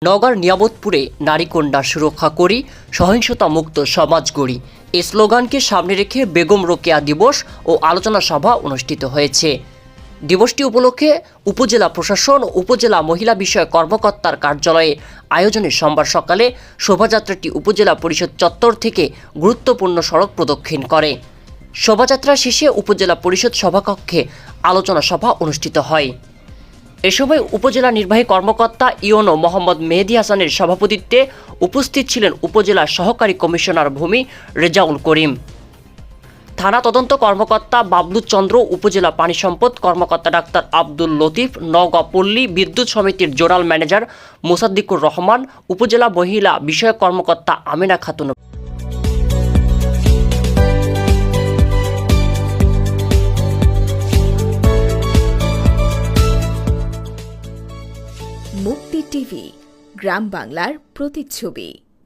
নওগাঁর নিয়ামতপুরে নারী কন্যা সুরক্ষা করি, সহিংসতা মুক্ত সমাজ গড়ি এই স্লোগানকে সামনে রেখে বেগম রোকেয়া দিবস ও আলোচনা সভা অনুষ্ঠিত হয়েছে। দিবসটি উপলক্ষে উপজেলা প্রশাসন ও উপজেলা মহিলা বিষয়ক কর্মকর্তার কার্যালয়ে আয়োজনে সোমবার সকালে শোভাযাত্রাটি উপজেলা পরিষদ চত্বর থেকে গুরুত্বপূর্ণ সড়ক প্রদক্ষিণ করে। শোভাযাত্রা শেষে উপজেলা পরিষদ সভাকক্ষে আলোচনা সভা অনুষ্ঠিত হয়। এ সময় উপজেলা নির্বাহী কর্মকর্তা ইওনো মোহাম্মদ মেহেদী হাসানের সভাপতিত্বে উপস্থিত ছিলেন উপজেলা সহকারী কমিশনার ভূমি রেজাউল করিম, থানা তদন্ত কর্মকর্তা বাবলু চন্দ্র, উপজেলা পানি সম্পদ কর্মকর্তা ডাক্তার আব্দুল লতিফ, নওগাঁ পল্লী বিদ্যুৎ সমিতির জোনাল ম্যানেজার মোসাদ্দিকুর রহমান, উপজেলা মহিলা বিষয়ক কর্মকর্তা আমিনা খাতুন। মুক্তি টিভি, গ্রাম বাংলার প্রতিচ্ছবি।